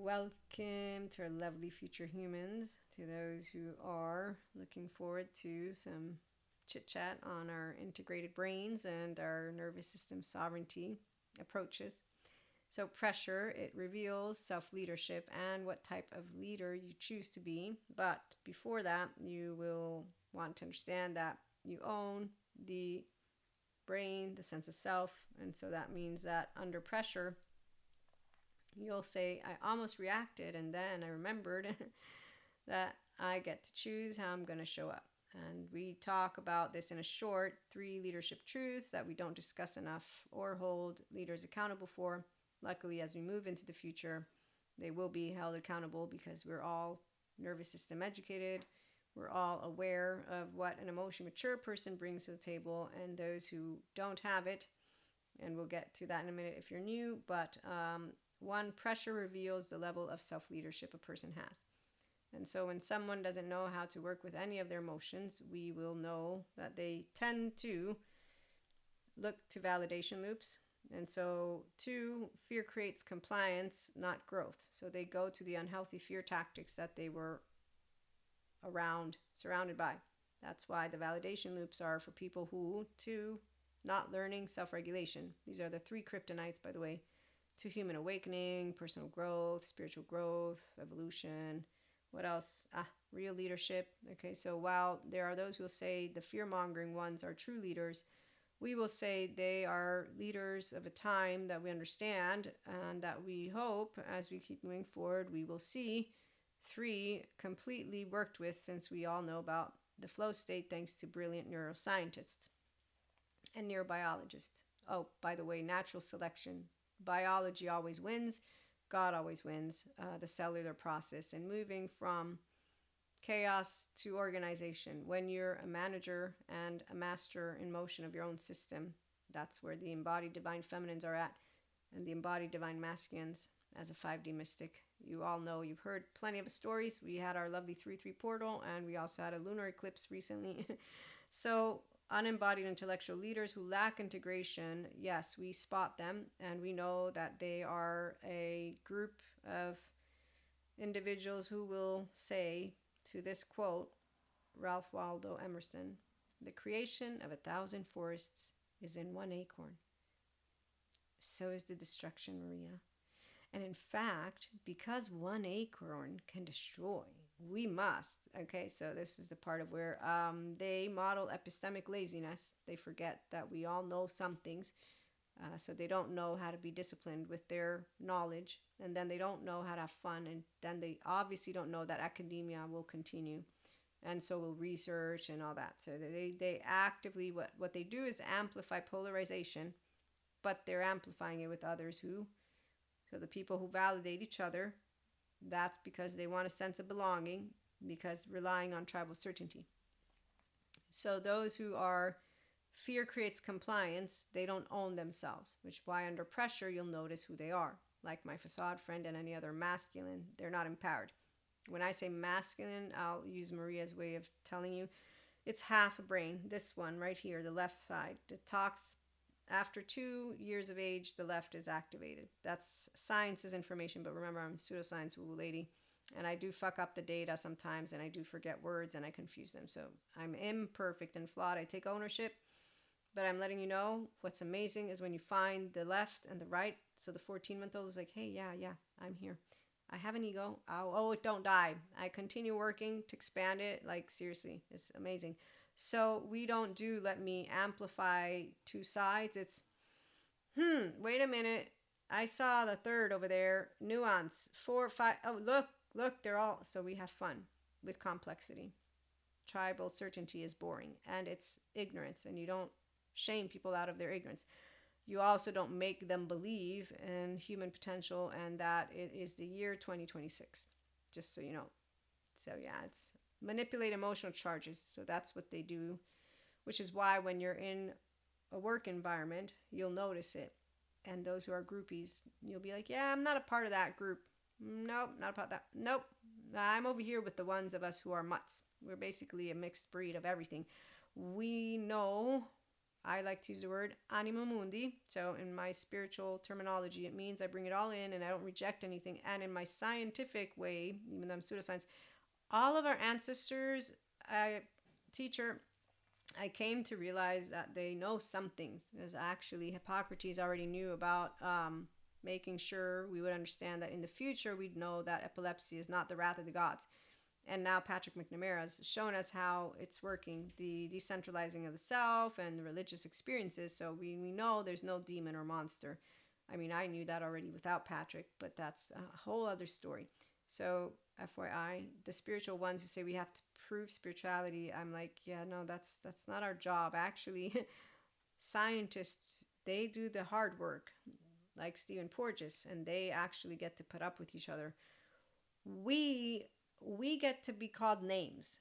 Welcome to our lovely future humans, to those who are looking forward to some chit chat on our integrated brains and our nervous system sovereignty approaches. So, pressure, it reveals self leadership and what type of leader you choose to be. But before that, you will want to understand that you own the brain, the sense of self. And so that means that under pressure, you'll say, I almost reacted, and then I remembered that I get to choose how I'm going to show up. And we talk about this in a short 3 leadership truths that we don't discuss enough or hold leaders accountable for. Luckily, as we move into the future, they will be held accountable because we're all nervous system educated. We're all aware of what an emotionally mature person brings to the table, and those who don't have it, and we'll get to that in a minute if you're new, but one, pressure reveals the level of self-leadership a person has. And so when someone doesn't know how to work with any of their emotions, we will know that they tend to look to validation loops. And so 2, fear creates compliance, not growth. So they go to the unhealthy fear tactics that they were surrounded by. That's why the validation loops are for people who, 2, not learning self-regulation. These are the 3 kryptonites, by the way, to human awakening, personal growth, spiritual growth, evolution. What else? Real leadership. Okay, so while there are those who will say the fear-mongering ones are true leaders, we will say they are leaders of a time that we understand and that we hope, as we keep moving forward, we will see 3 completely worked with, since we all know about the flow state thanks to brilliant neuroscientists and neurobiologists. Oh, by the way, natural selection. Biology always wins. God always wins. The cellular process and moving from chaos to organization. When you're a manager and a master in motion of your own system, that's where the embodied divine feminines are at, and the embodied divine masculines as a 5D mystic. You all know, you've heard plenty of stories. We had our lovely 3-3 portal, and we also had a lunar eclipse recently. So unembodied intellectual leaders who lack integration, yes, we spot them, and we know that they are a group of individuals who will say, to this quote, Ralph Waldo Emerson, the creation of 1,000 forests is in 1 acorn. So is the destruction, Maria. And in fact, because 1 acorn can destroy, we must. Okay, so this is the part of where they model epistemic laziness. They forget that we all know some things. So they don't know how to be disciplined with their knowledge. And then they don't know how to have fun. And then they obviously don't know that academia will continue. And so will research and all that. So they actively, what they do is amplify polarization, but they're amplifying it with others who, so the people who validate each other, that's because they want a sense of belonging, because relying on tribal certainty. So those who are fear creates compliance, they don't own themselves, which is why under pressure you'll notice who they are. Like my facade friend and any other masculine, they're not empowered. When I say masculine, I'll use Maria's way of telling you, it's half a brain. This one right here, the left side, it talks. After 2 years of age, the left is activated. That's science's information, but remember, I'm a pseudoscience woo lady, and I do fuck up the data sometimes, and I do forget words, and I confuse them. So I'm imperfect and flawed. I take ownership, but I'm letting you know what's amazing is when you find the left and the right. So the 14-month-old is like, hey, yeah, I'm here. I have an ego. Oh, it don't die. I continue working to expand it. Like, seriously, it's amazing. So we don't do let me amplify 2 sides. It's, wait a minute. I saw the third over there. Nuance. 4, 5. Oh, look, they're all. So we have fun with complexity. Tribal certainty is boring, and it's ignorance, and you don't shame people out of their ignorance. You also don't make them believe in human potential, and that it is the year 2026, just so you know. So yeah, it's manipulate emotional charges. So that's what they do, which is why when you're in a work environment, you'll notice it. And those who are groupies, you'll be like, yeah, I'm not a part of that group. Nope, not a part of that. Nope, I'm over here with the ones of us who are mutts. We're basically a mixed breed of everything. We know I like to use the word anima mundi. So in my spiritual terminology, it means I bring it all in and I don't reject anything. And in my scientific way, even though I'm pseudoscience, all of our ancestors, teacher, I came to realize that they know some things. As actually Hippocrates already knew about making sure we would understand that in the future we'd know that epilepsy is not the wrath of the gods. And now Patrick McNamara has shown us how it's working, the decentralizing of the self and the religious experiences. So we know there's no demon or monster. I mean, I knew that already without Patrick, but that's a whole other story. So FYI, the spiritual ones who say we have to prove spirituality, I'm like, yeah, no, that's not our job. Actually, scientists, they do the hard work, like Stephen Porges, and they actually get to put up with each other. We get to be called names,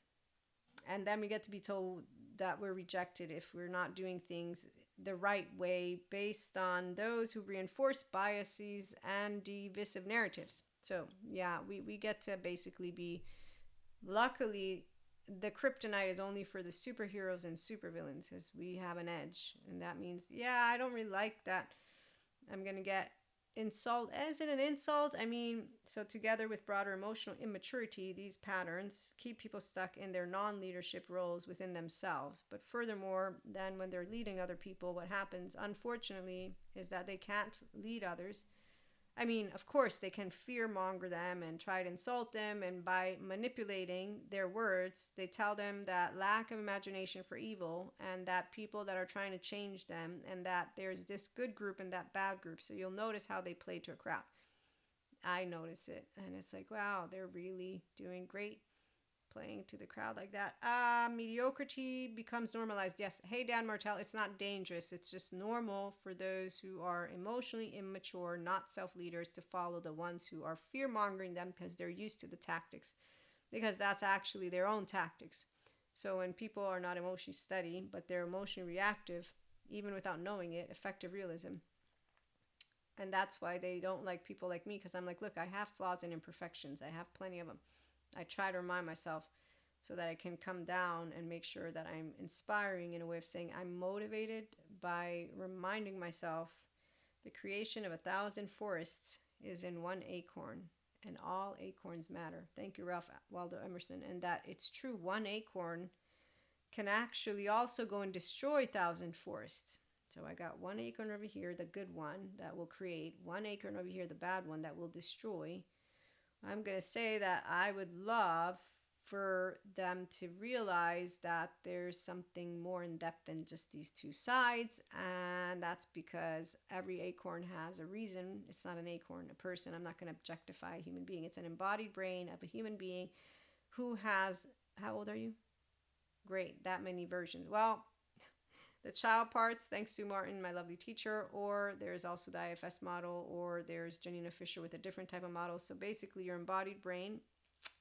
and then we get to be told that we're rejected if we're not doing things the right way based on those who reinforce biases and divisive narratives. So yeah, we get to basically be, luckily, the kryptonite is only for the superheroes and supervillains, because we have an edge. And that means, yeah, I don't really like that I'm going to get insult. Is it an insult? I mean, so together with broader emotional immaturity, these patterns keep people stuck in their non-leadership roles within themselves. But furthermore, then when they're leading other people, what happens, unfortunately, is that they can't lead others. I mean, of course, they can fear-monger them and try to insult them, and by manipulating their words, they tell them that lack of imagination for evil, and that people that are trying to change them, and that there's this good group and that bad group. So you'll notice how they play to a crowd. I notice it, and it's like, wow, they're really doing great playing to the crowd like that. Mediocrity becomes normalized. Yes. Hey, Dan Martell, it's not dangerous. It's just normal for those who are emotionally immature, not self-leaders, to follow the ones who are fear-mongering them because they're used to the tactics, because that's actually their own tactics. So when people are not emotionally steady, but they're emotionally reactive, even without knowing it, effective realism. And that's why they don't like people like me, because I'm like, look, I have flaws and imperfections. I have plenty of them. I try to remind myself so that I can come down and make sure that I'm inspiring, in a way of saying I'm motivated by reminding myself the creation of 1,000 forests is in one acorn, and all acorns matter. Thank you, Ralph Waldo Emerson. And that it's true, one acorn can actually also go and destroy 1,000 forests. So I got one acorn over here, the good one that will create, one acorn over here, the bad one that will destroy. I'm going to say that I would love for them to realize that there's something more in depth than just these two sides. And that's because every acorn has a reason. It's not an acorn, a person. I'm not going to objectify a human being. It's an embodied brain of a human being who has, how old are you? Great, that many versions. Well, the child parts, thanks to Martin, my lovely teacher, or there's also the IFS model, or there's Janina Fisher with a different type of model. So basically your embodied brain,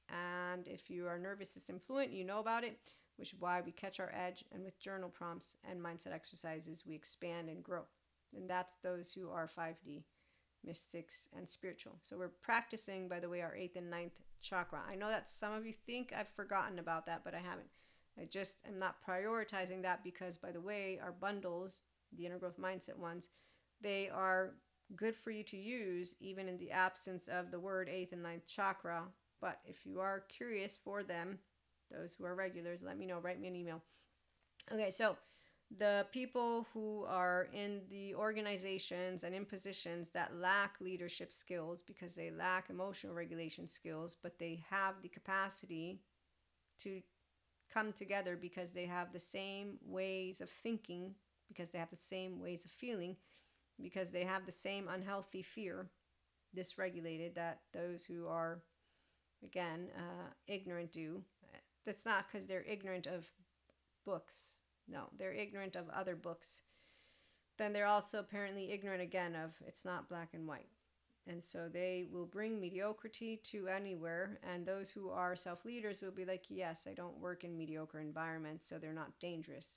and if you are nervous system fluent, you know about it, which is why we catch our edge, and with journal prompts and mindset exercises, we expand and grow. And that's those who are 5D, mystics, and spiritual. So we're practicing, by the way, our 8th and 9th chakra. I know that some of you think I've forgotten about that, but I haven't. I just am not prioritizing that because, by the way, our bundles, the inner growth mindset ones, they are good for you to use even in the absence of the word 8th and 9th chakra. But if you are curious for them, those who are regulars, let me know. Write me an email. Okay, so the people who are in the organizations and in positions that lack leadership skills because they lack emotional regulation skills, but they have the capacity to come together because they have the same ways of thinking, because they have the same ways of feeling, because they have the same unhealthy fear, dysregulated, that those who are, again, ignorant do. That's not because they're ignorant of books. No, they're ignorant of other books. Then they're also apparently ignorant again of it's not black and white. And so they will bring mediocrity to anywhere. And those who are self-leaders will be like, yes, I don't work in mediocre environments, so they're not dangerous.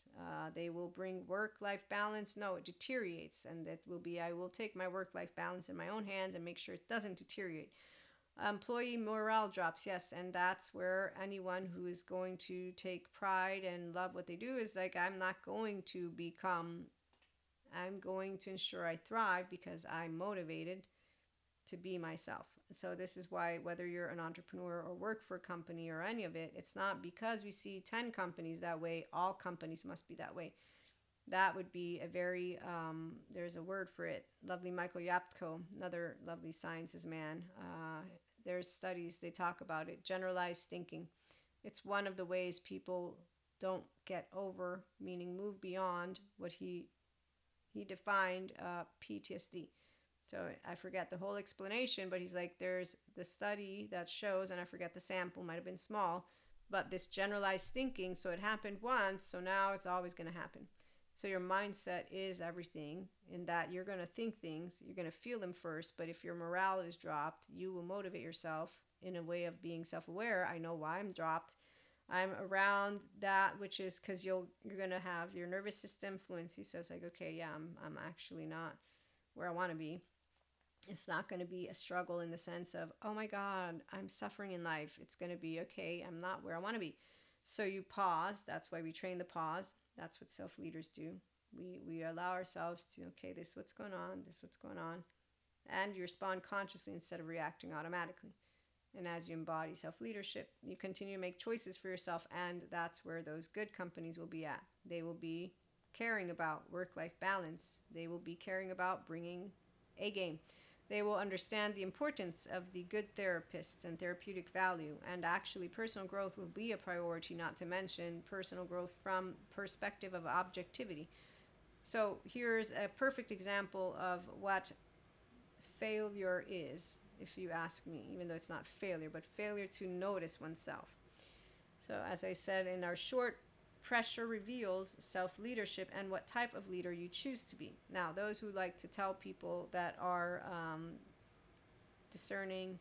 They will bring work-life balance. No, it deteriorates. And that will be, I will take my work-life balance in my own hands and make sure it doesn't deteriorate. Employee morale drops, yes, and that's where anyone who is going to take pride and love what they do is like, I'm not going to become, I'm going to ensure I thrive because I'm motivated to be myself. So this is why, whether you're an entrepreneur or work for a company or any of it, it's not because we see 10 companies that way, all companies must be that way. That would be a very, there's a word for it. Lovely Michael Yapko, another lovely sciences man. There's studies, they talk about it, generalized thinking. It's one of the ways people don't get over, meaning move beyond what he defined PTSD. So I forget the whole explanation, but he's like, there's the study that shows, and I forget the sample, might have been small, but this generalized thinking, so it happened once, so now it's always going to happen. So your mindset is everything, in that you're going to think things, you're going to feel them first, but if your morale is dropped, you will motivate yourself in a way of being self-aware. I know why I'm dropped. I'm around that, which is because you're going to have your nervous system fluency. So it's like, okay, yeah, I'm actually not where I want to be. It's not going to be a struggle in the sense of, oh my God, I'm suffering in life. It's going to be, okay, I'm not where I want to be. So you pause. That's why we train the pause. That's what self-leaders do. We allow ourselves to, okay, this is what's going on, this is what's going on. And you respond consciously instead of reacting automatically. And as you embody self-leadership, you continue to make choices for yourself, and that's where those good companies will be at. They will be caring about work-life balance. They will be caring about bringing A game. They will understand the importance of the good therapists and therapeutic value, and actually personal growth will be a priority, not to mention personal growth from perspective of objectivity. So here's a perfect example of what failure is, if you ask me, even though it's not failure, but failure to notice oneself. So as I said in our short, pressure reveals self-leadership and what type of leader you choose to be. Now, those who like to tell people that are discerning,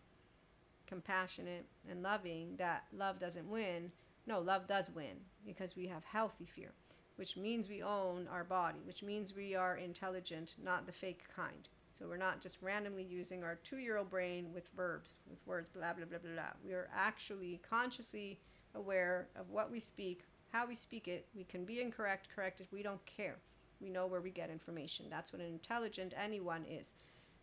compassionate, and loving that love doesn't win, no, love does win, because we have healthy fear, which means we own our body, which means we are intelligent, not the fake kind. So we're not just randomly using our 2-year-old brain with verbs, with words, blah, blah, blah, blah, blah. We are actually consciously aware of what we speak, how we speak it. We can be incorrect, corrected. We don't care. We know where we get information. That's what an intelligent anyone is.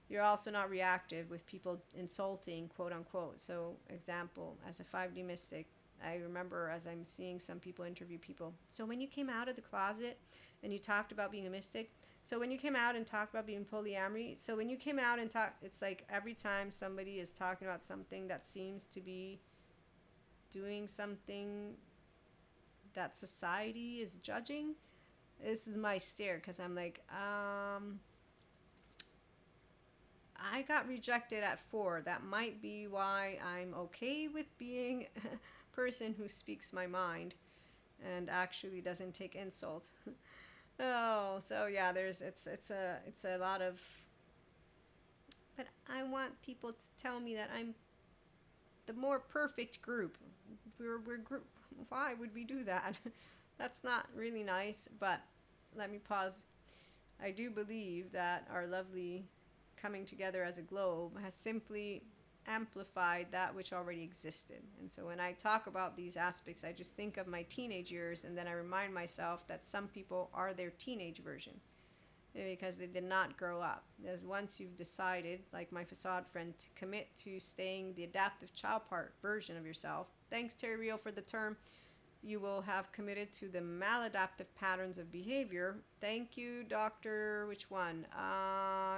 You're also not reactive with people insulting, quote unquote. So, example, as a 5D mystic, I remember as I'm seeing some people interview people. So when you came out of the closet and you talked about being a mystic, so when you came out and talked about being polyamory, so when you came out and talked, it's like every time somebody is talking about something that seems to be doing something that society is judging, this is my stare, because I'm like, I got rejected at 4. That might be why I'm okay with being a person who speaks my mind and actually doesn't take insult. Oh, so yeah, it's a lot of, but I want people to tell me that I'm the more perfect group. We're group. Why would we do that? That's not really nice, but let me pause. I do believe that our lovely coming together as a globe has simply amplified that which already existed. And so when I talk about these aspects, I just think of my teenage years, and then I remind myself that some people are their teenage version because they did not grow up. As once you've decided, like my facade friend, to commit to staying the adaptive child part version of yourself, thanks Terry Real for the term, you will have committed to the maladaptive patterns of behavior. Thank you, Dr. Which one?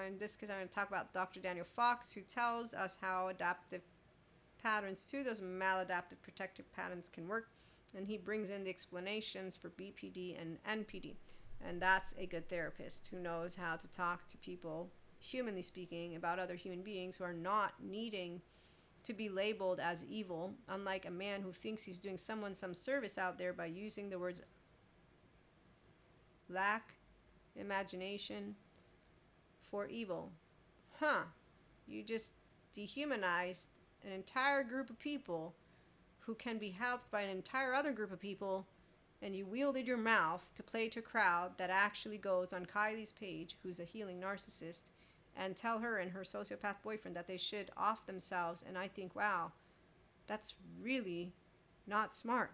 In this case, I'm going to talk about Dr. Daniel Fox, who tells us how adaptive patterns to those maladaptive protective patterns can work. And he brings in the explanations for BPD and NPD. And that's a good therapist who knows how to talk to people, humanly speaking, about other human beings who are not needing to be labeled as evil, unlike a man who thinks he's doing someone some service out there by using the words lack imagination for evil. You just dehumanized an entire group of people who can be helped by an entire other group of people, and you wielded your mouth to play to a crowd that actually goes on Kylie's page, who's a healing narcissist, and tell her and her sociopath boyfriend that they should off themselves. And I think, wow, that's really not smart.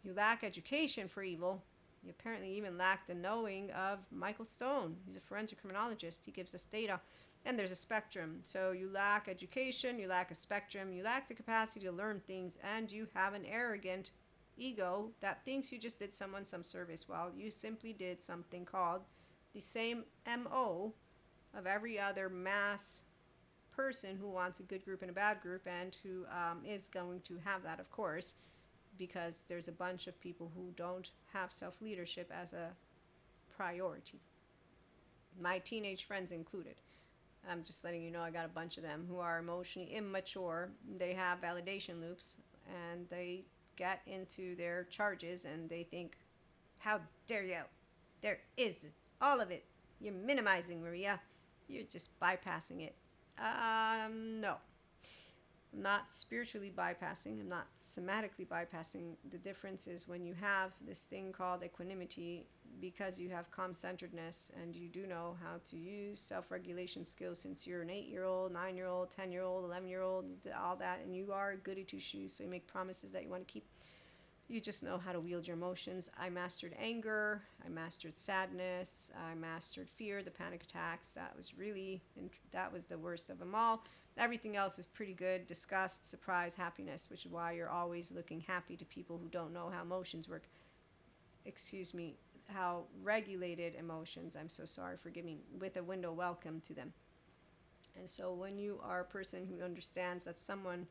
You lack education for evil. You apparently even lack the knowing of Michael Stone. He's a forensic criminologist. He gives us data, and there's a spectrum. So you lack education, you lack a spectrum, you lack the capacity to learn things, and you have an arrogant ego that thinks you just did someone some service while you simply did something called the same MO of every other mass person who wants a good group and a bad group, and who is going to have that, of course, because there's a bunch of people who don't have self-leadership as a priority. My teenage friends included. I'm just letting you know I got a bunch of them who are emotionally immature. They have validation loops, and they get into their charges and they think, how dare you? There is all of it. You're minimizing, Maria. You're just bypassing it. No. I'm not spiritually bypassing. I'm not somatically bypassing. The difference is when you have this thing called equanimity, because you have calm-centeredness and you do know how to use self-regulation skills since you're an 8-year-old, 9-year-old, 10-year-old, 11-year-old, all that, and you are a goody two-shoes, so you make promises that you want to keep. You just know how to wield your emotions. I mastered anger. I mastered sadness. I mastered fear, the panic attacks. That was the worst of them all. Everything else is pretty good. Disgust, surprise, happiness, which is why you're always looking happy to people who don't know how emotions work. How regulated emotions, I'm so sorry, forgive me, with a window welcome to them. And so when you are a person who understands that someone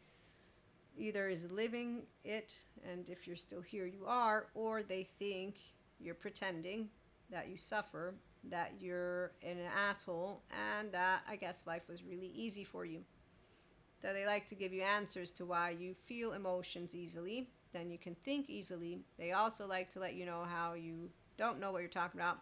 either is living it, and if you're still here, you are, or they think you're pretending, that you suffer, that you're an asshole, and that I guess life was really easy for you. So they like to give you answers to why you feel emotions easily, then you can think easily. They also like to let you know how you don't know what you're talking about.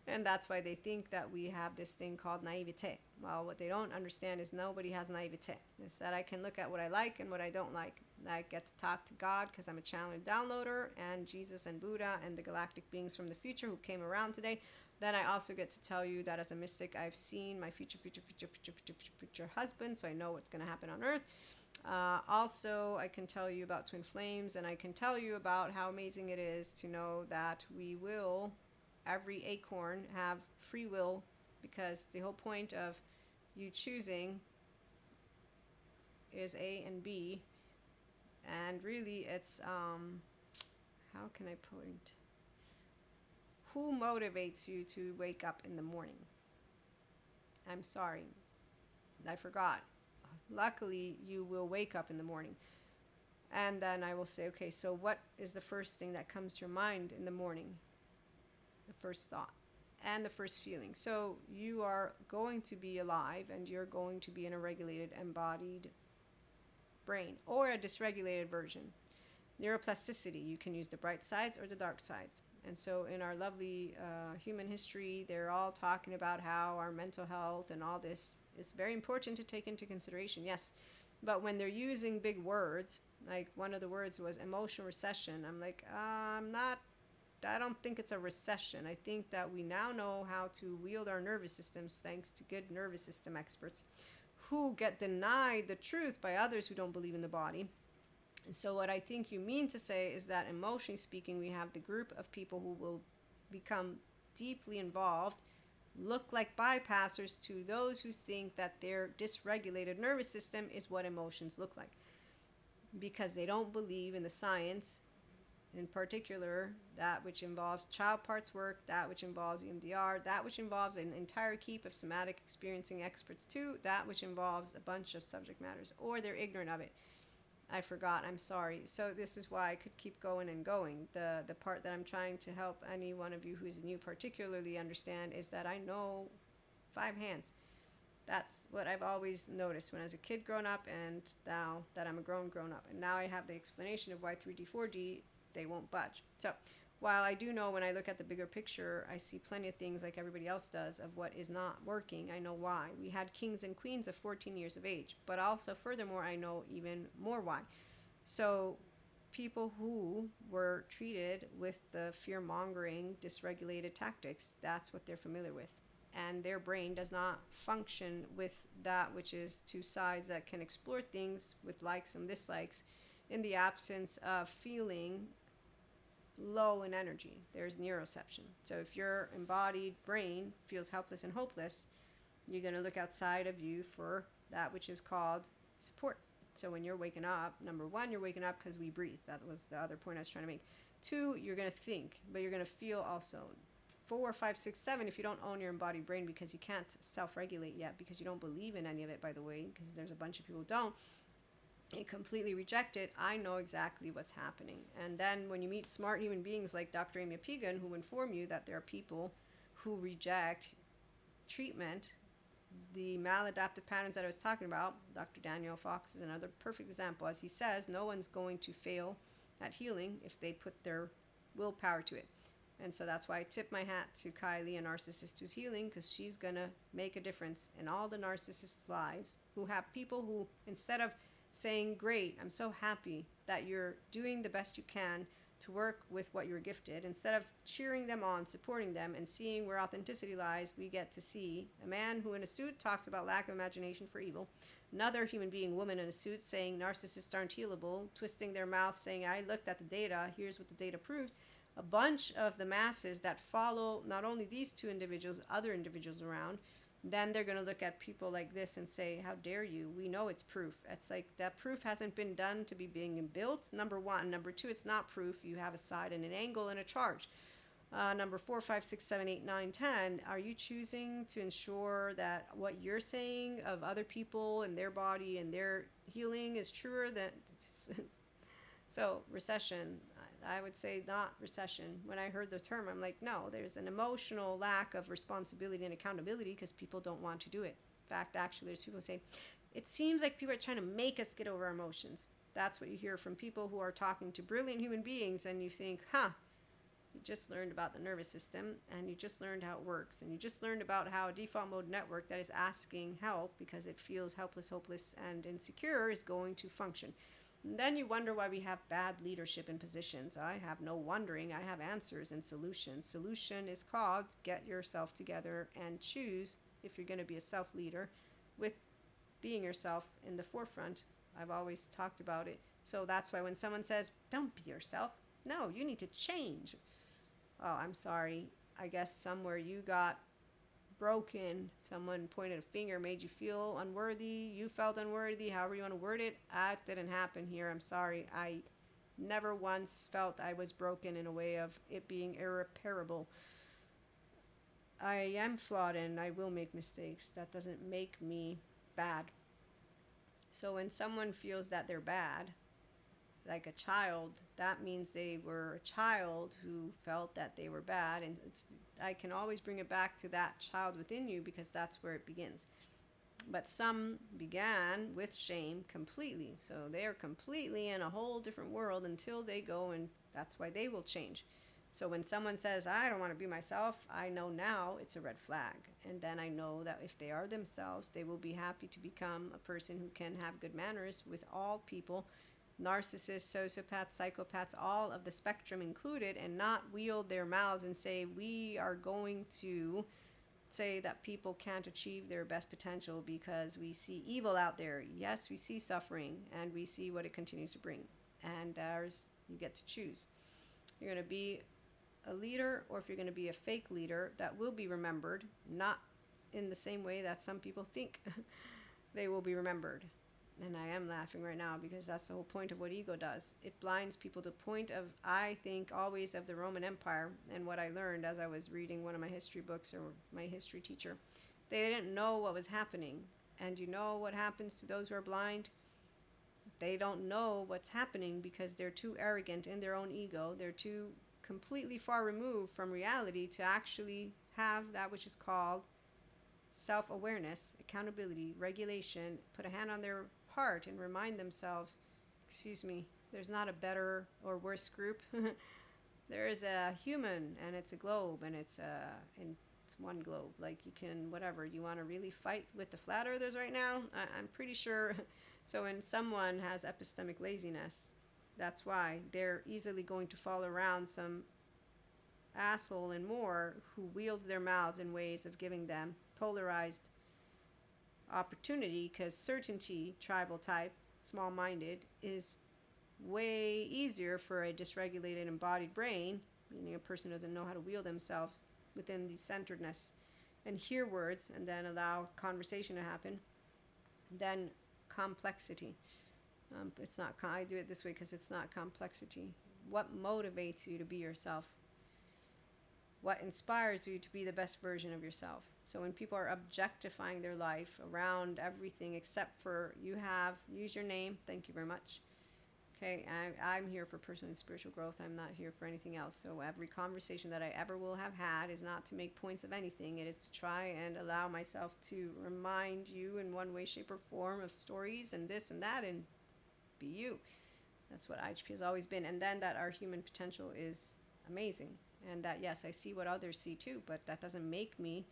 And that's why they think that we have this thing called naivete. Well, what they don't understand is nobody has naivete. It's that I can look at what I like and what I don't like. I get to talk to God because I'm a channel downloader, and Jesus and Buddha and the galactic beings from the future who came around today. Then I also get to tell you that as a mystic, I've seen my future husband, so I know what's going to happen on Earth. Also, I can tell you about twin flames, and I can tell you about how amazing it is to know that we will, every acorn, have free will, because the whole point of you choosing is A and B, and really it's, how can I point? Who motivates you to wake up in the morning? I'm sorry, I forgot. Luckily, you will wake up in the morning. And then I will say, okay, so what is the first thing that comes to your mind in the morning? The first thought and the first feeling. So you are going to be alive, and you're going to be in a regulated, embodied brain, or a dysregulated version. Neuroplasticity, you can use the bright sides or the dark sides. And so in our lovely human history, they're all talking about how our mental health and all this is very important to take into consideration, yes. But when they're using big words, like one of the words was emotional recession, I'm like, I don't think it's a recession. I think that we now know how to wield our nervous systems thanks to good nervous system experts who get denied the truth by others who don't believe in the body. So what I think you mean to say is that emotionally speaking, we have the group of people who will become deeply involved, look like bypassers to those who think that their dysregulated nervous system is what emotions look like, because they don't believe in the science, in particular that which involves child parts work, that which involves EMDR, that which involves an entire keep of somatic experiencing experts too, that which involves a bunch of subject matters, or they're ignorant of it. I forgot, I'm sorry. So this is why I could keep going and going. The part that I'm trying to help any one of you who's new particularly understand is that I know 5 hands. That's what I've always noticed when I was a kid growing up, and now that I'm a grown up. And now I have the explanation of why 3D, 4D, they won't budge. So while I do know when I look at the bigger picture, I see plenty of things like everybody else does of what is not working. I know why. We had kings and queens of 14 years of age, but also furthermore, I know even more why. So people who were treated with the fear-mongering, dysregulated tactics, that's what they're familiar with. and their brain does not function with that which is two sides that can explore things with likes and dislikes in the absence of feeling low in energy. There's neuroception. So if your embodied brain feels helpless and hopeless, you're going to look outside of you for that which is called support. So when you're waking up, number one, you're waking up because we breathe. That was the other point I was trying to make. Two, you're going to think, but you're going to feel also. 4, 5, 6, 7, if you don't own your embodied brain because you can't self-regulate yet, because you don't believe in any of it, by the way, because there's a bunch of people who don't, and completely reject it, I know exactly what's happening. And then when you meet smart human beings like Dr. Amy Pigan, who inform you that there are people who reject treatment, the maladaptive patterns that I was talking about, Dr. Daniel Fox is another perfect example. As he says, no one's going to fail at healing if they put their willpower to it. And so that's why I tip my hat to Kylie, a narcissist who's healing, because she's going to make a difference in all the narcissists' lives who have people who, instead of saying, great, I'm so happy that you're doing the best you can to work with what you're gifted, instead of cheering them on, supporting them, and seeing where authenticity lies, we get to see a man who in a suit talks about lack of imagination for evil, another human being, woman in a suit, saying narcissists aren't healable, twisting their mouth, saying, I looked at the data, here's what the data proves. A bunch of the masses that follow not only these two individuals, other individuals around, then they're going to look at people like this and say, how dare you? We know it's proof. It's like that proof hasn't been done to be being built, number one. Number two, it's not proof. You have a side and an angle and a charge. Number 4, 5, 6, 7, 8, 9, 10. Are you choosing to ensure that what you're saying of other people and their body and their healing is truer than... So recession, I would say not recession. When I heard the term, I'm like, no, there's an emotional lack of responsibility and accountability because people don't want to do it. In fact, actually, there's people who say, it seems like people are trying to make us get over our emotions. That's what you hear from people who are talking to brilliant human beings, and you think, you just learned about the nervous system, and you just learned how it works, and you just learned about how a default mode network that is asking help because it feels helpless, hopeless, and insecure is going to function. And then you wonder why we have bad leadership in positions. I have no wondering. I have answers and solutions. Solution is called get yourself together and choose if you're going to be a self-leader with being yourself in the forefront. I've always talked about it. So that's why when someone says, don't be yourself, no, you need to change. Oh, I'm sorry. I guess somewhere you got broken, someone pointed a finger, made you feel unworthy, you felt unworthy, however you want to word it. That didn't happen here. I'm sorry. I never once felt I was broken in a way of it being irreparable. I am flawed and I will make mistakes. That doesn't make me bad. So when someone feels that they're bad, like a child, that means they were a child who felt that they were bad. And I can always bring it back to that child within you because that's where it begins. But some began with shame completely. So they are completely in a whole different world until they go, and that's why they will change. So when someone says, I don't want to be myself, I know now it's a red flag. And then I know that if they are themselves, they will be happy to become a person who can have good manners with all people, narcissists, sociopaths, psychopaths, all of the spectrum included, and not wield their mouths and say, we are going to say that people can't achieve their best potential because we see evil out there. Yes, we see suffering, and we see what it continues to bring. And ours, you get to choose. You're going to be a leader, or if you're going to be a fake leader that will be remembered, not in the same way that some people think they will be remembered. And I am laughing right now because that's the whole point of what ego does. It blinds people to the point of, I think always of the Roman Empire, and what I learned as I was reading one of my history books or my history teacher. They didn't know what was happening. And you know what happens to those who are blind? They don't know what's happening because they're too arrogant in their own ego. They're too completely far removed from reality to actually have that which is called self-awareness, accountability, regulation, put a hand on their heart and remind themselves, there's not a better or worse group. There is a human, and it's a globe, and it's one globe. Like, you can, whatever, you want to really fight with the flat earthers right now? I'm pretty sure. So when someone has epistemic laziness, that's why they're easily going to fall around some asshole and more who wields their mouths in ways of giving them polarized opportunity, because certainty, tribal type, small-minded, is way easier for a dysregulated embodied brain, meaning a person doesn't know how to wield themselves within the centeredness and hear words and then allow conversation to happen, than complexity. It's not, I do it this way because it's not complexity. What motivates you to be yourself? What inspires you to be the best version of yourself? So when people are objectifying their life around everything except for use your name, thank you very much. Okay, I'm here for personal and spiritual growth. I'm not here for anything else. So every conversation that I ever will have had is not to make points of anything. It is to try and allow myself to remind you in one way, shape, or form of stories and this and that, and be you. That's what IHP has always been. And then that our human potential is amazing. And that, yes, I see what others see too, but that doesn't make me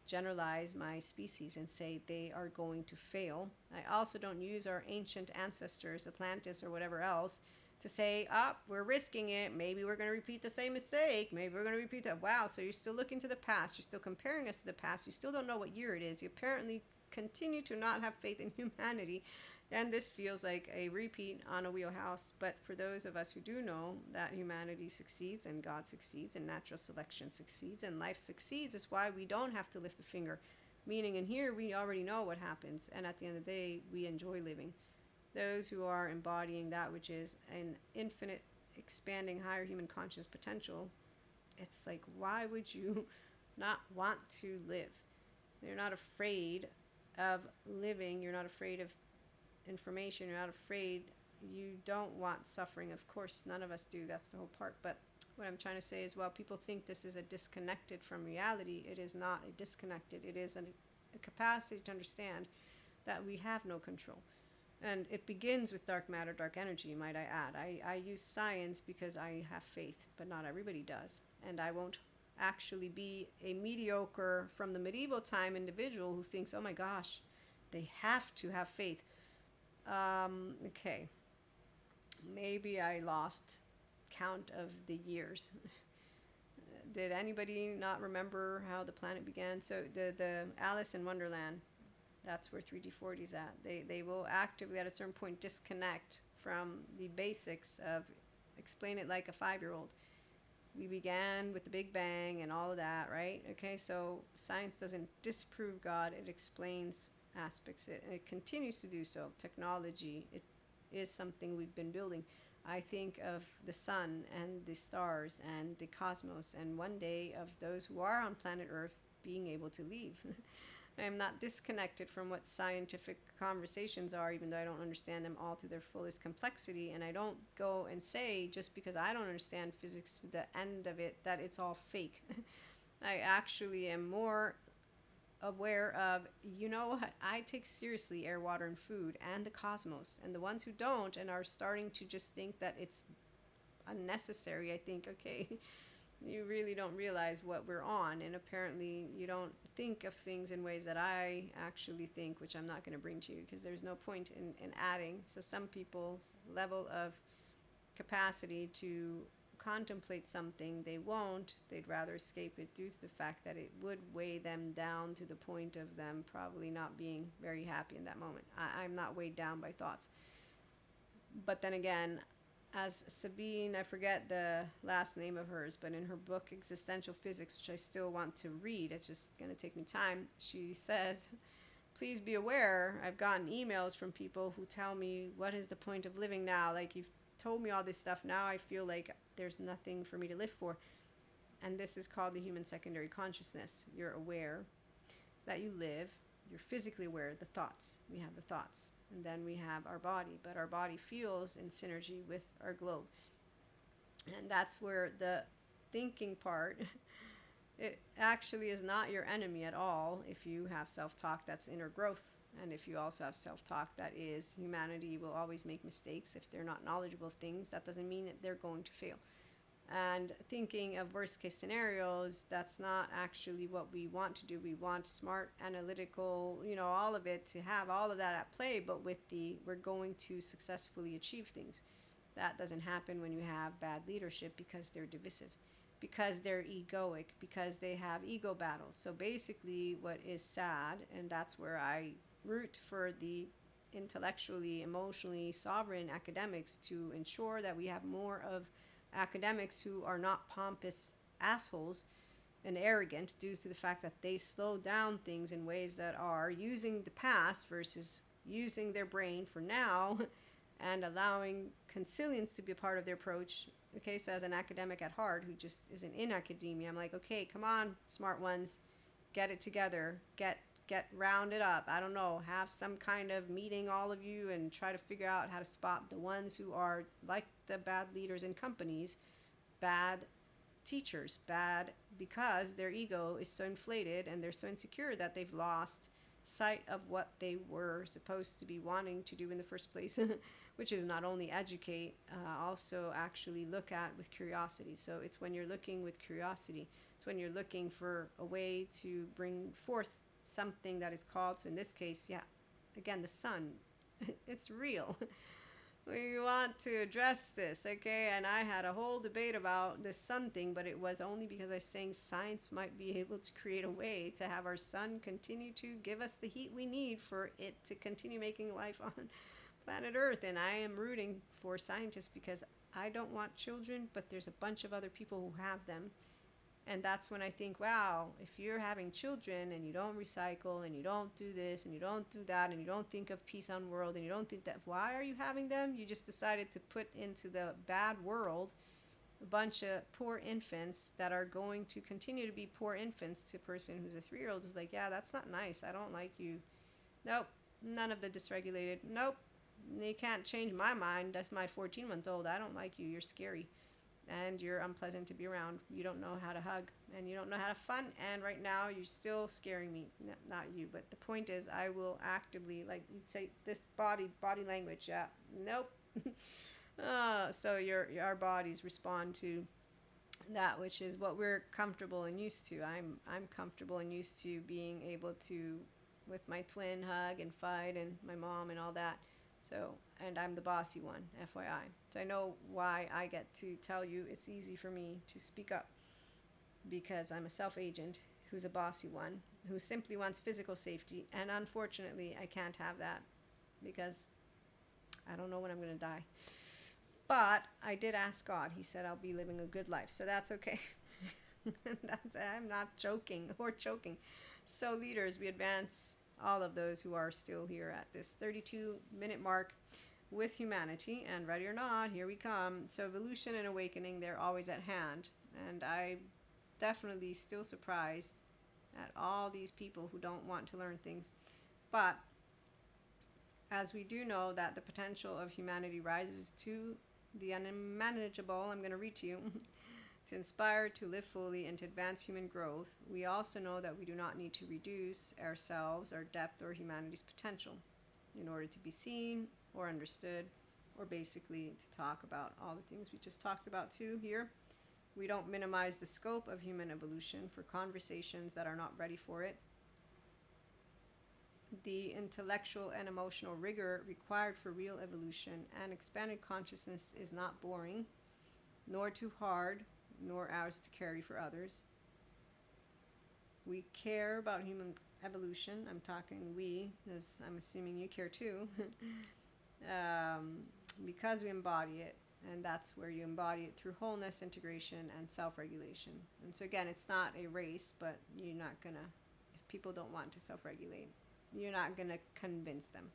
generalize my species and say they are going to fail. I also don't use our ancient ancestors, Atlantis or whatever else, to say, we're risking it. Maybe we're going to repeat the same mistake. Maybe we're going to repeat that. Wow, so you're still looking to the past. You're still comparing us to the past. You still don't know what year it is. You apparently continue to not have faith in humanity. And this feels like a repeat on a wheelhouse. But for those of us who do know that humanity succeeds and God succeeds and natural selection succeeds and life succeeds, is why we don't have to lift a finger. Meaning in here, we already know what happens. And at the end of the day, we enjoy living. Those who are embodying that which is an infinite, expanding, higher human conscious potential, it's like, why would you not want to live? You're not afraid of living. You're not afraid of information. You're not afraid. You don't want suffering. Of course, none of us do. That's the whole part. But what I'm trying to say is, while people think this is a disconnected from reality, it is not a disconnected. It is a capacity to understand that we have no control. And it begins with dark matter, dark energy, might I add. I use science because I have faith, but not everybody does. And I won't actually be a mediocre from the medieval time individual who thinks, oh my gosh, they have to have faith. Okay. Maybe I lost count of the years. Did anybody not remember how the planet began? So the Alice in Wonderland, that's where 3D40 is at. They will actively at a certain point disconnect from the basics of explain it like a 5-year-old. We began with the Big Bang and all of that, right? Okay, so science doesn't disprove God, it explains aspects it, and it continues to do so. Technology, it is something we've been building. I think of the sun and the stars and the cosmos, and one day of those who are on planet Earth being able to leave. I am not disconnected from what scientific conversations are, even though I don't understand them all to their fullest complexity. And I don't go and say, just because I don't understand physics to the end of it, that it's all fake. I actually am more aware of, I take seriously air, water, and food, and the cosmos. And the ones who don't and are starting to just think that it's unnecessary, I think, okay, you really don't realize what we're on, and apparently you don't think of things in ways that I actually think, which I'm not going to bring to you because there's no point in adding. So some people's level of capacity to contemplate something, they won't. They'd rather escape it due to the fact that it would weigh them down to the point of them probably not being very happy in that moment. I'm not weighed down by thoughts. But then again, as Sabine, I forget the last name of hers, but in her book Existential Physics, which I still want to read, it's just going to take me time, she says, please be aware, I've gotten emails from people who tell me, what is the point of living now? Like, you've told me all this stuff, now I feel like there's nothing for me to live for. And this is called the human secondary consciousness. You're aware that you live, you're physically aware, the thoughts, we have the thoughts. And then we have our body, but our body feels in synergy with our globe. And that's where the thinking part, it actually is not your enemy at all if you have self-talk that's inner growth. And if you also have self-talk that is humanity will always make mistakes. If they're not knowledgeable things, that doesn't mean that they're going to fail. And thinking of worst case scenarios, that's not actually what we want to do. We want smart, analytical, all of it, to have all of that at play, but with we're going to successfully achieve things. That doesn't happen when you have bad leadership because they're divisive. because they're egoic, because they have ego battles. So basically, what is sad, and that's where I root for the intellectually, emotionally sovereign academics to ensure that we have more of academics who are not pompous assholes and arrogant due to the fact that they slow down things in ways that are using the past versus using their brain for now and allowing consilience to be a part of their approach. Okay, so as an academic at heart who just isn't in academia, I'm like, okay, come on, smart ones, get it together, get rounded up. I don't know, have some kind of meeting, all of you, and try to figure out how to spot the ones who are like the bad leaders in companies, bad teachers, bad because their ego is so inflated and they're so insecure that they've lost sight of what they were supposed to be wanting to do in the first place, which is not only educate, also actually look at with curiosity. So it's when you're looking with curiosity, it's when you're looking for a way to bring forth something that is called, so in this case, yeah, again, the sun. It's real. We want to address this, okay? And I had a whole debate about this sun thing, but it was only because I was saying science might be able to create a way to have our sun continue to give us the heat we need for it to continue making life on planet Earth. And I am rooting for scientists because I don't want children, but there's a bunch of other people who have them. And that's when I think, wow, if you're having children and you don't recycle and you don't do this and you don't do that and you don't think of peace on world and you don't think that, why are you having them? You just decided to put into the bad world a bunch of poor infants that are going to continue to be poor infants to a person who's a 3-year-old is like, yeah, that's not nice. I don't like you. Nope. None of the dysregulated. Nope. You can't change my mind. That's my 14-month-old. I don't like you. You're scary. And you're unpleasant to be around. You don't know how to hug, and you don't know how to have fun, and right now you're still scaring me. No, not you, but the point is I will actively, like you'd say, this body language, yeah, nope. So our bodies respond to that, which is what we're comfortable and used to. I'm comfortable and used to being able to, with my twin, hug and fight, and my mom and all that. So, and I'm the bossy one, FYI. So I know why I get to tell you it's easy for me to speak up, because I'm a self-agent who's a bossy one, who simply wants physical safety. And unfortunately, I can't have that because I don't know when I'm going to die. But I did ask God. He said I'll be living a good life. So that's okay. I'm not joking or choking. So leaders, we advance all of those who are still here at this 32-minute mark with humanity, and ready or not, here we come. So evolution and awakening, they're always at hand, and I'm definitely still surprised at all these people who don't want to learn things. But as we do know that the potential of humanity rises to the unmanageable, I'm going to read to you, to inspire, to live fully, and to advance human growth, we also know that we do not need to reduce ourselves, our depth, or humanity's potential in order to be seen or understood, or basically to talk about all the things we just talked about too here. We don't minimize the scope of human evolution for conversations that are not ready for it. The intellectual and emotional rigor required for real evolution and expanded consciousness is not boring, nor too hard, nor ours to carry for others. We care about human evolution. I'm talking we, as I'm assuming you care too, because we embody it. And that's where you embody it through wholeness, integration, and self-regulation. And so again, it's not a race, but you're not going to, if people don't want to self-regulate, you're not going to convince them.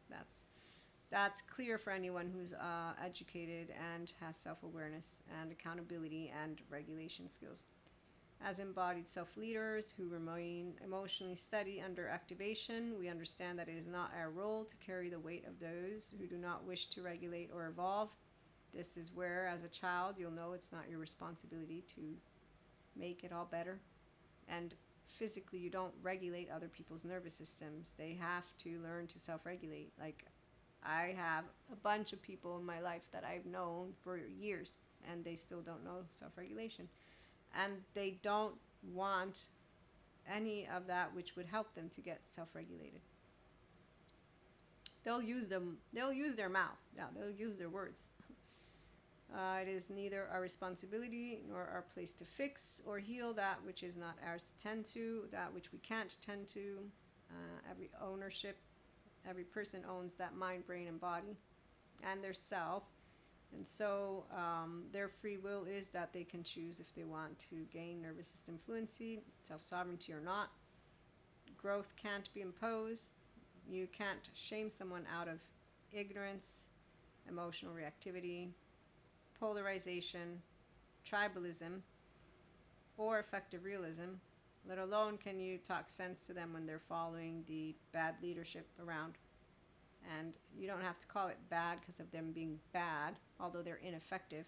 That's clear for anyone who's educated and has self-awareness and accountability and regulation skills. As embodied self-leaders who remain emotionally steady under activation, we understand that it is not our role to carry the weight of those who do not wish to regulate or evolve. This is where, as a child, you'll know it's not your responsibility to make it all better. And physically, you don't regulate other people's nervous systems. They have to learn to self-regulate. Like, I have a bunch of people in my life that I've known for years, and they still don't know self-regulation. And they don't want any of that which would help them to get self-regulated. They'll use their mouth. Yeah, they'll use their words. It is neither our responsibility nor our place to fix or heal that which is not ours to tend to, that which we can't tend to. Every person owns that mind, brain, and body, and their self. And so their free will is that they can choose if they want to gain nervous system fluency, self-sovereignty or not. Growth can't be imposed. You can't shame someone out of ignorance, emotional reactivity, polarization, tribalism, or effective realism, let alone can you talk sense to them when they're following the bad leadership around. And you don't have to call it bad because of them being bad, although they're ineffective.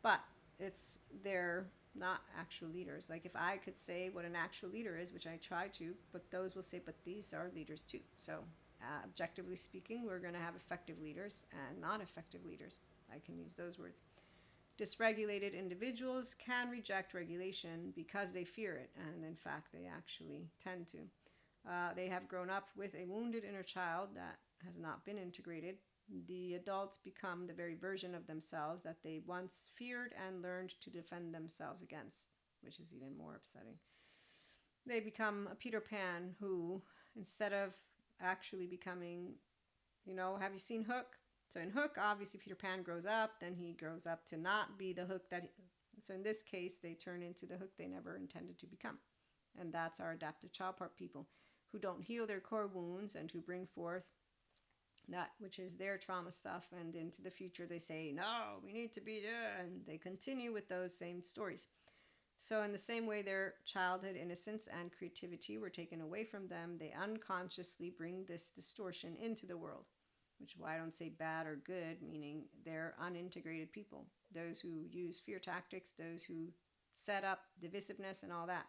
But they're not actual leaders. Like if I could say what an actual leader is, which I try to, but those will say, but these are leaders too. So objectively speaking, we're going to have effective leaders and not effective leaders. I can use those words. Dysregulated individuals can reject regulation because they fear it, and in fact, they actually tend to. They have grown up with a wounded inner child that has not been integrated. The adults become the very version of themselves that they once feared and learned to defend themselves against, which is even more upsetting. They become a Peter Pan who, instead of actually becoming, have you seen Hook? So in Hook, obviously Peter Pan grows up, then he grows up to not be the Hook so in this case, they turn into the Hook they never intended to become. And that's our adaptive child part people who don't heal their core wounds and who bring forth that which is their trauma stuff, and into the future they say, no, we need to be there, and they continue with those same stories. So in the same way their childhood innocence and creativity were taken away from them, they unconsciously bring this distortion into the world, which is why I don't say bad or good, meaning they're unintegrated people, those who use fear tactics, those who set up divisiveness and all that.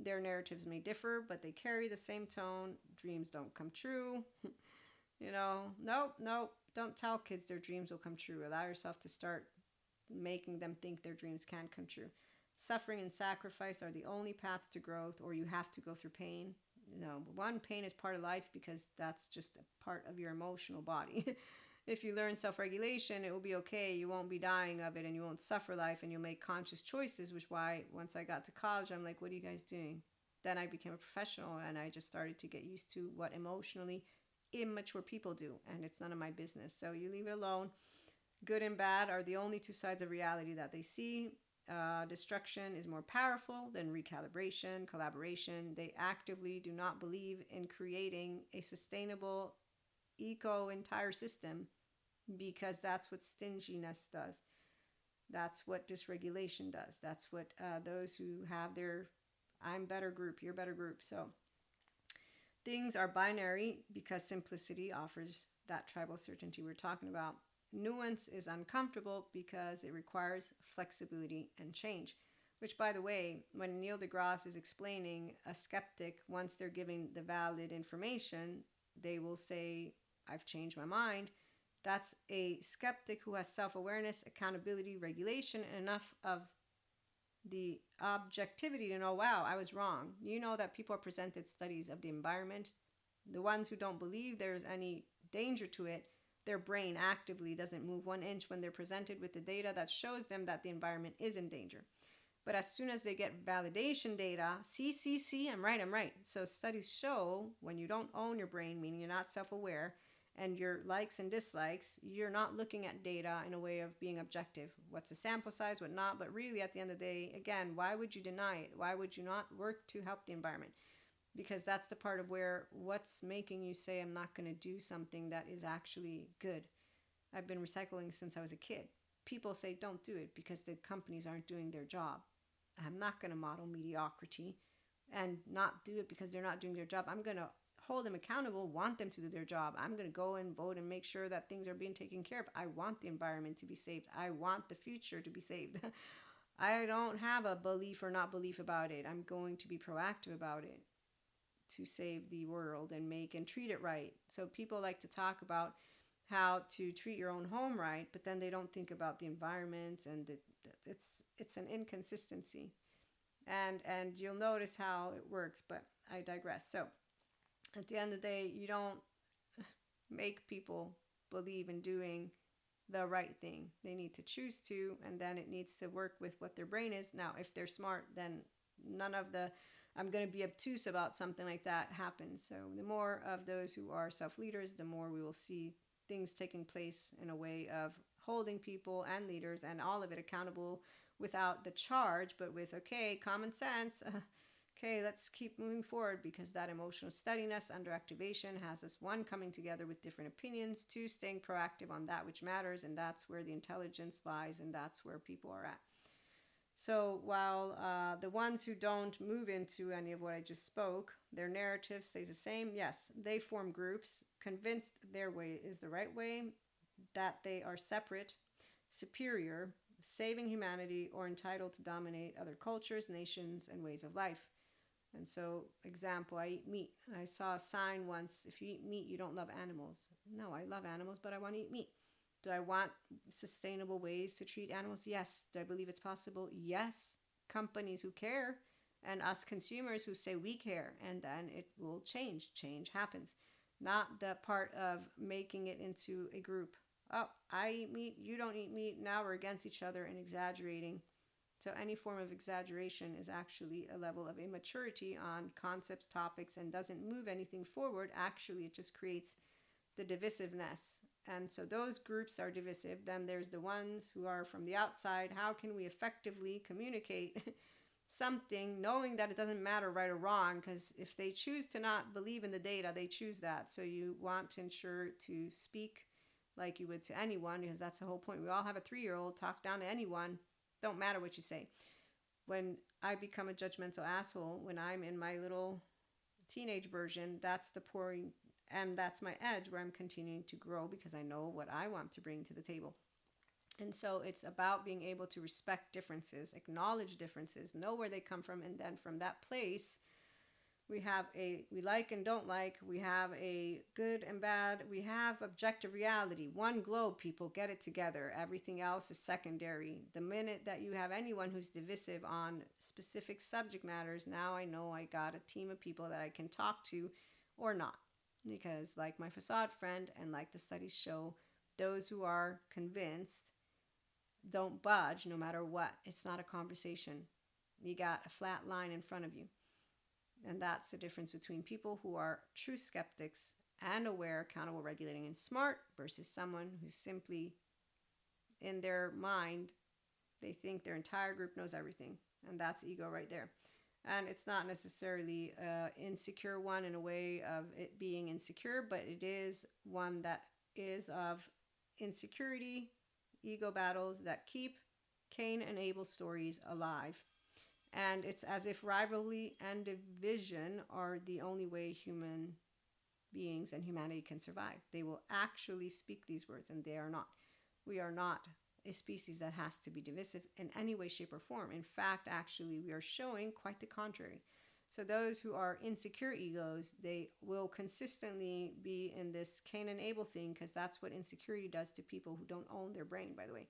Their narratives may differ, but they carry the same tone. Dreams don't come true. Nope, don't tell kids their dreams will come true. Allow yourself to start making them think their dreams can come true. Suffering and sacrifice are the only paths to growth, or you have to go through pain. One, pain is part of life because that's just a part of your emotional body. If you learn self-regulation, it will be okay. You won't be dying of it and you won't suffer life and you'll make conscious choices, which why once I got to college, I'm like, what are you guys doing? Then I became a professional and I just started to get used to what emotionally immature people do, and it's none of my business. So you leave it alone. Good and bad are the only two sides of reality that they see. Destruction is more powerful than recalibration, collaboration. They actively do not believe in creating a sustainable entire system because that's what stinginess does. That's what dysregulation does. That's what those who have their I'm better group, you're better group. So things are binary because simplicity offers that tribal certainty we're talking about. Nuance is uncomfortable because it requires flexibility and change, which, by the way, when Neil deGrasse is explaining a skeptic, once they're giving the valid information, they will say, I've changed my mind. That's a skeptic who has self-awareness, accountability, regulation, and enough of the objectivity to know, wow, I was wrong. You know that people are presented studies of the environment. The ones who don't believe there's any danger to it, their brain actively doesn't move 1 inch when they're presented with the data that shows them that the environment is in danger. But as soon as they get validation data, see, I'm right. So studies show when you don't own your brain, meaning you're not self-aware, and your likes and dislikes, you're not looking at data in a way of being objective. What's the sample size, what not? But really, at the end of the day, again, why would you deny it? Why would you not work to help the environment? Because that's the part of where what's making you say I'm not going to do something that is actually good. I've been recycling since I was a kid. People say don't do it because the companies aren't doing their job. I'm not going to model mediocrity and not do it because they're not doing their job. I'm going to hold them accountable, want them to do their job. I'm going to go and vote and make sure that things are being taken care of. I want the environment to be saved. I want the future to be saved. I don't have a belief or not belief about it. I'm going to be proactive about it to save the world and treat it right. So people like to talk about how to treat your own home right, but then they don't think about the environment, and it's an inconsistency. And you'll notice how it works, but I digress. So at the end of the day, you don't make people believe in doing the right thing. They need to choose to, and then it needs to work with what their brain is. Now, if they're smart, then none of the I'm going to be obtuse about something like that happens. So the more of those who are self-leaders, the more we will see things taking place in a way of holding people and leaders and all of it accountable without the charge, but with, okay, common sense. Okay, let's keep moving forward, because that emotional steadiness under activation has us, one, coming together with different opinions, two, staying proactive on that which matters, and that's where the intelligence lies, and that's where people are at. So while the ones who don't move into any of what I just spoke, their narrative stays the same, yes, they form groups, convinced their way is the right way, that they are separate, superior, saving humanity, or entitled to dominate other cultures, nations, and ways of life. And so, example, I eat meat. I saw a sign once, if you eat meat, you don't love animals. No, I love animals, but I want to eat meat. Do I want sustainable ways to treat animals? Yes. Do I believe it's possible? Yes. Companies who care, and us consumers who say we care, and then it will change. Change happens. Not the part of making it into a group. Oh, I eat meat, you don't eat meat, now we're against each other and exaggerating. So any form of exaggeration is actually a level of immaturity on concepts, topics, and doesn't move anything forward. Actually, it just creates the divisiveness. And so those groups are divisive. Then there's the ones who are from the outside. How can we effectively communicate something, knowing that it doesn't matter right or wrong? Because if they choose to not believe in the data, they choose that. So you want to ensure to speak like you would to anyone, because that's the whole point. We all have a 3-year-old, talk down to anyone. Don't matter what you say. When I become a judgmental asshole, when I'm in my little teenage version, that's the pouring, and that's my edge where I'm continuing to grow, because I know what I want to bring to the table. And so it's about being able to respect differences, acknowledge differences, know where they come from, and then from that place, we like and don't like, we have a good and bad, we have objective reality. One globe, people, get it together. Everything else is secondary. The minute that you have anyone who's divisive on specific subject matters, now I know I got a team of people that I can talk to or not. Because like my facade friend, and like the studies show, those who are convinced don't budge no matter what. It's not a conversation. You got a flat line in front of you. And that's the difference between people who are true skeptics and aware, accountable, regulating, and smart, versus someone who's simply, in their mind, they think their entire group knows everything. And that's ego right there. And it's not necessarily an insecure one in a way of it being insecure, but it is one that is of insecurity, ego battles that keep Cain and Abel stories alive. And it's as if rivalry and division are the only way human beings and humanity can survive. They will actually speak these words, and they are not. We are not a species that has to be divisive in any way, shape, or form. In fact, actually, we are showing quite the contrary. So those who are insecure egos, they will consistently be in this Cain and Abel thing, because that's what insecurity does to people who don't own their brain, by the way.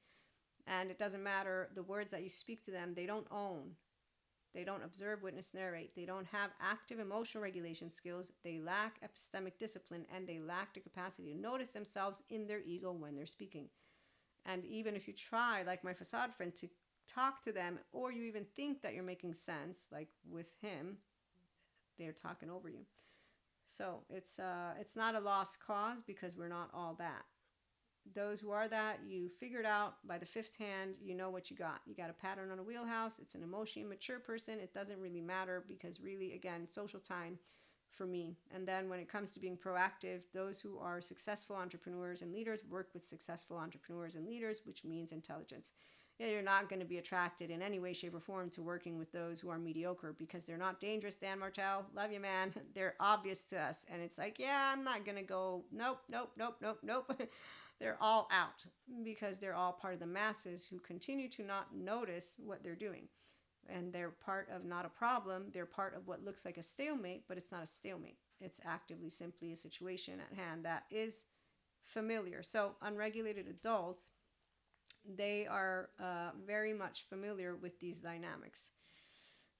And it doesn't matter the words that you speak to them, they don't own. They don't observe, witness, narrate. They don't have active emotional regulation skills. They lack epistemic discipline, and they lack the capacity to notice themselves in their ego when they're speaking. And even if you try, like my facade friend, to talk to them, or you even think that you're making sense, like with him, they're talking over you. So it's not a lost cause, because we're not all that. Those who are that, you figured out by the fifth hand, you know what you got. You got a pattern on a wheelhouse. It's an emotionally mature person. It doesn't really matter, because really, again, social time for me. And then when it comes to being proactive, those who are successful entrepreneurs and leaders work with successful entrepreneurs and leaders, which means intelligence. Yeah, you're not going to be attracted in any way, shape, or form to working with those who are mediocre, because they're not dangerous. Dan Martell, love you, man. They're obvious to us. And it's like, yeah, I'm not going to go, nope. They're all out, because they're all part of the masses who continue to not notice what they're doing. And they're part of not a problem. They're part of what looks like a stalemate, but it's not a stalemate. It's actively simply a situation at hand that is familiar. So unregulated adults, they are very much familiar with these dynamics.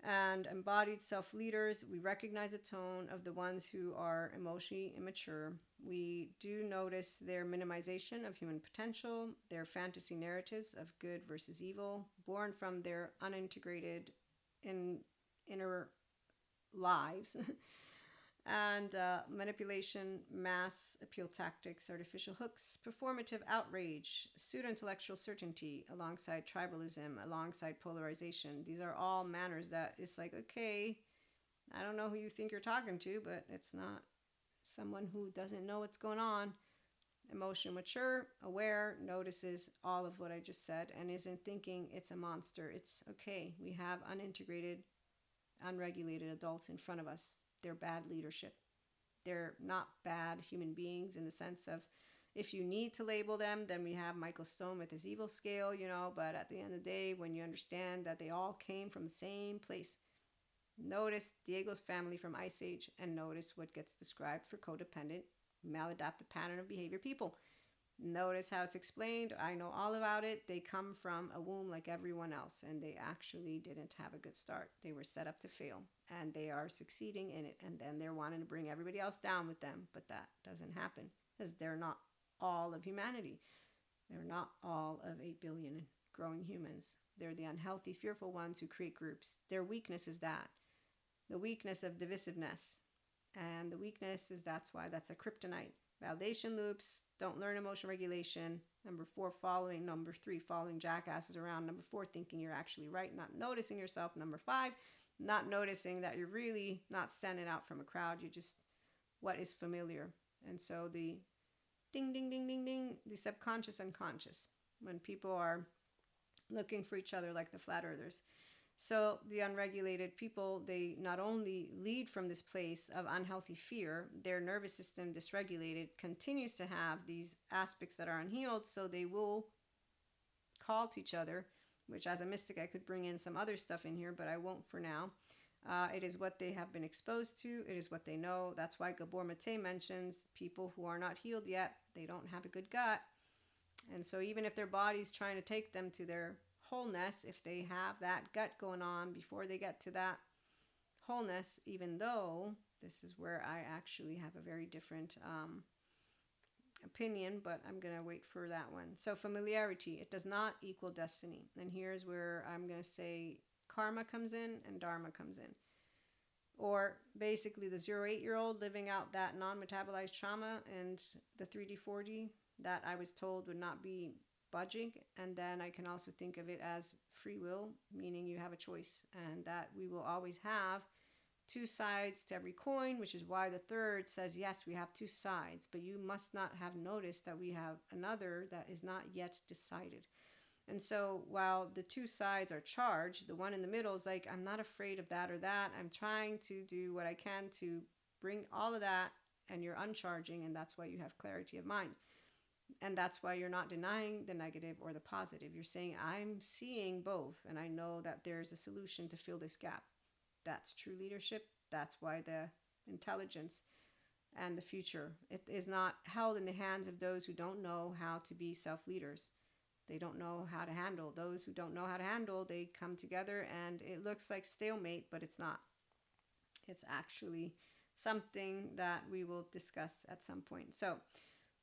And embodied self-leaders, we recognize the tone of the ones who are emotionally immature. We do notice their minimization of human potential, their fantasy narratives of good versus evil, born from their unintegrated inner lives, and manipulation, mass appeal tactics, artificial hooks, performative outrage, pseudo-intellectual certainty, alongside tribalism, alongside polarization. These are all manners that it's like, okay, I don't know who you think you're talking to, but it's not someone who doesn't know what's going on. Emotionally mature, aware, notices all of what I just said, and isn't thinking it's a monster. It's okay. We have unintegrated, unregulated adults in front of us. They're bad leadership. They're not bad human beings in the sense of, if you need to label them, then we have Michael Stone with his evil scale, but at the end of the day, when you understand that they all came from the same place, notice Diego's family from Ice Age and notice what gets described for codependent, maladaptive pattern of behavior people. Notice how it's explained. I know all about it. They come from a womb like everyone else, and they actually didn't have a good start. They were set up to fail, and they are succeeding in it, and then they're wanting to bring everybody else down with them, but that doesn't happen because they're not all of humanity. They're not all of 8 billion growing humans. They're the unhealthy, fearful ones who create groups. Their weakness is that. The weakness of divisiveness. And the weakness is that's a kryptonite. Validation loops, don't learn emotional regulation. Number 3, following jackasses around. Number 4, thinking you're actually right, not noticing yourself. Number 5, not noticing that you're really not standing out from a crowd. You're just what is familiar. And so the ding, ding, ding, ding, ding, the subconscious, unconscious, when people are looking for each other like the flat earthers. So the unregulated people, they not only lead from this place of unhealthy fear, their nervous system dysregulated continues to have these aspects that are unhealed, so they will call to each other, which as a mystic I could bring in some other stuff in here, but I won't for now. It is what they have been exposed to. It is what they know. That's why Gabor Mate mentions people who are not healed yet, they don't have a good gut. And so even if their body's trying to take them to their wholeness, if they have that gut going on before they get to that wholeness, even though this is where I actually have a very different opinion, but I'm going to wait for that one. So familiarity, it does not equal destiny. And here's where I'm going to say karma comes in and dharma comes in. Or basically the 0-8-year-old living out that non-metabolized trauma and the 3D, 4D that I was told would not be budging. And then I can also think of it as free will, meaning you have a choice, and that we will always have two sides to every coin, which is why the third says, yes, we have two sides, but you must not have noticed that we have another that is not yet decided. And so while the two sides are charged, the one in the middle is like, I'm not afraid of that or that. I'm trying to do what I can to bring all of that, and you're uncharging, and that's why you have clarity of mind. And that's why you're not denying the negative or the positive. You're saying, I'm seeing both, and I know that there's a solution to fill this gap. That's true leadership. That's why the intelligence and the future, it is not held in the hands of those who don't know how to be self-leaders. They don't know how to handle. Those who don't know how to handle, they come together and it looks like stalemate, but it's not. It's actually something that we will discuss at some point. So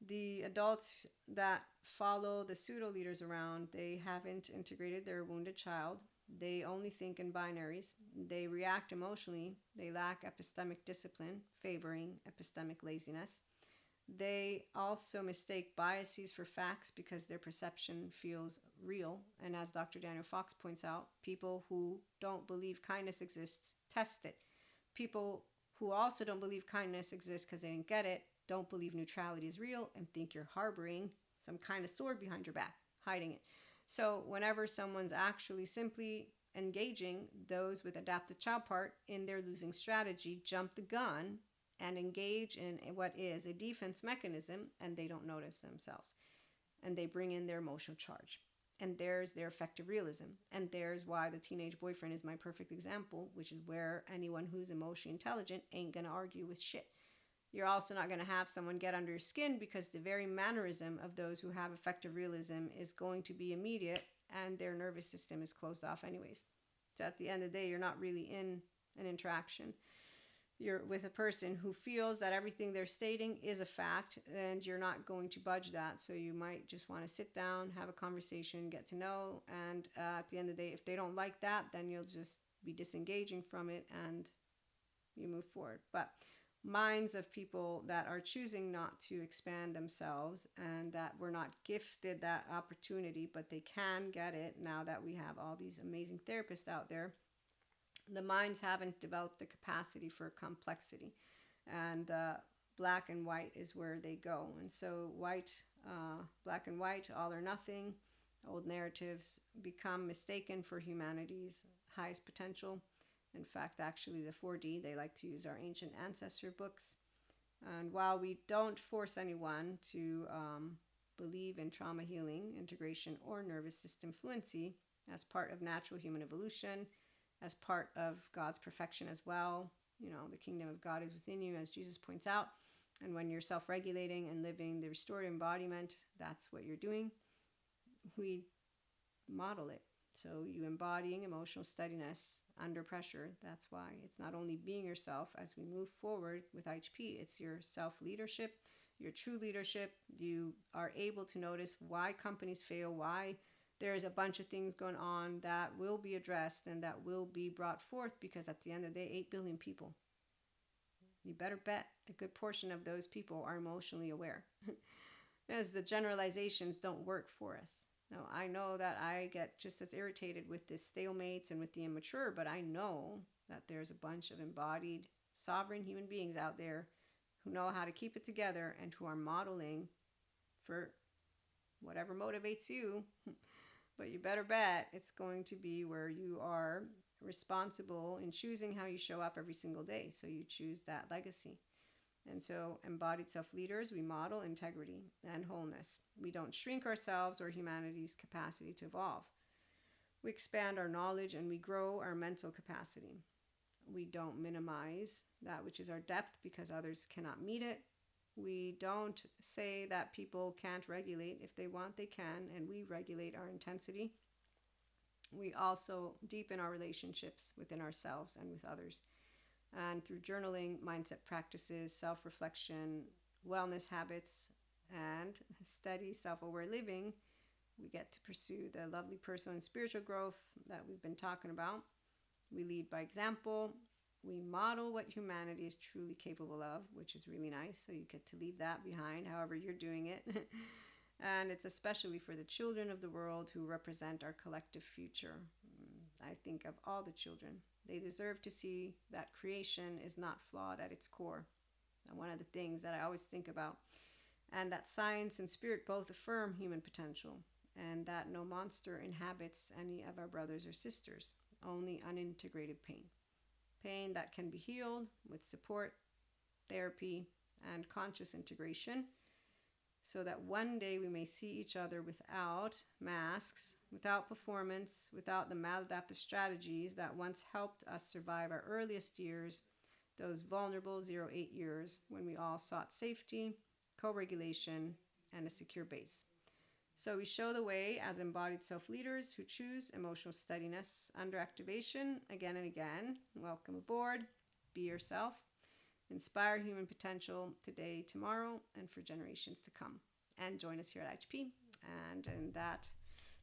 the adults that follow the pseudo leaders around, they haven't integrated their wounded child. They only think in binaries. They react emotionally. They lack epistemic discipline, favoring epistemic laziness. They also mistake biases for facts because their perception feels real. And as Dr. Daniel Fox points out, people who don't believe kindness exists test it. People who also don't believe kindness exists because they didn't get it, don't believe neutrality is real, and think you're harboring some kind of sword behind your back, hiding it. So whenever someone's actually simply engaging those with adaptive child part in their losing strategy, jump the gun and engage in what is a defense mechanism, and they don't notice themselves. And they bring in their emotional charge. And there's their effective realism. And there's why the teenage boyfriend is my perfect example, which is where anyone who's emotionally intelligent ain't going to argue with shit. You're also not going to have someone get under your skin because the very mannerism of those who have effective realism is going to be immediate, and their nervous system is closed off anyways. So at the end of the day, you're not really in an interaction. you're with a person who feels that everything they're stating is a fact, and you're not going to budge that. So you might just want to sit down, have a conversation, get to know, and at the end of the day, if they don't like that, then you'll just be disengaging from it and you move forward. But minds of people that are choosing not to expand themselves and that were not gifted that opportunity, but they can get it now that we have all these amazing therapists out there, the minds haven't developed the capacity for complexity. And black and white is where they go. And so black and white, all or nothing, old narratives become mistaken for humanity's highest potential. In fact, actually, the 4D, they like to use our ancient ancestor books. And while we don't force anyone to believe in trauma healing, integration, or nervous system fluency as part of natural human evolution, as part of God's perfection as well, the kingdom of God is within you, as Jesus points out. And when you're self-regulating and living the restored embodiment, that's what you're doing. We model it. So you embodying emotional steadiness under pressure. That's why it's not only being yourself as we move forward with IHP, it's your self-leadership, your true leadership. You are able to notice why companies fail, why there's a bunch of things going on that will be addressed and that will be brought forth, because at the end of the day, 8 billion people. You better bet a good portion of those people are emotionally aware. As the generalizations don't work for us. Now, I know that I get just as irritated with this stalemates and with the immature, but I know that there's a bunch of embodied, sovereign human beings out there who know how to keep it together and who are modeling for whatever motivates you. But you better bet it's going to be where you are responsible in choosing how you show up every single day. So you choose that legacy. And so embodied self-leaders, we model integrity and wholeness. We don't shrink ourselves or humanity's capacity to evolve. We expand our knowledge and we grow our mental capacity. We don't minimize that which is our depth because others cannot meet it. We don't say that people can't regulate. If they want, they can, and we regulate our intensity. We also deepen our relationships within ourselves and with others. And through journaling, mindset practices, self-reflection, wellness habits, and steady self-aware living, we get to pursue the lovely personal and spiritual growth that we've been talking about. We lead by example. We model what humanity is truly capable of, which is really nice. So you get to leave that behind, however you're doing it. And it's especially for the children of the world who represent our collective future. I think of all the children. They deserve to see that creation is not flawed at its core. And one of the things that I always think about, and that science and spirit both affirm human potential, and that no monster inhabits any of our brothers or sisters, only unintegrated pain. Pain that can be healed with support, therapy, and conscious integration, so that one day we may see each other without masks, without performance, without the maladaptive strategies that once helped us survive our earliest years, those vulnerable 0-8 years when we all sought safety, co-regulation, and a secure base. So we show the way as embodied self-leaders who choose emotional steadiness under activation again and again. Welcome aboard. Be yourself. Inspire human potential today, tomorrow, and for generations to come. And join us here at IHP. And in that,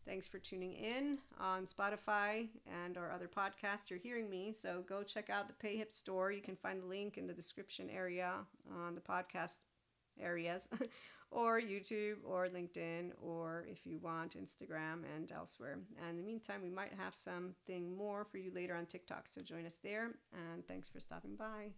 thanks for tuning in on Spotify and our other podcasts. You're hearing me, so go check out the PayHip store. You can find the link in the description area on the podcast areas, or YouTube, or LinkedIn, or if you want, Instagram and elsewhere. And in the meantime, we might have something more for you later on TikTok, so join us there. And thanks for stopping by.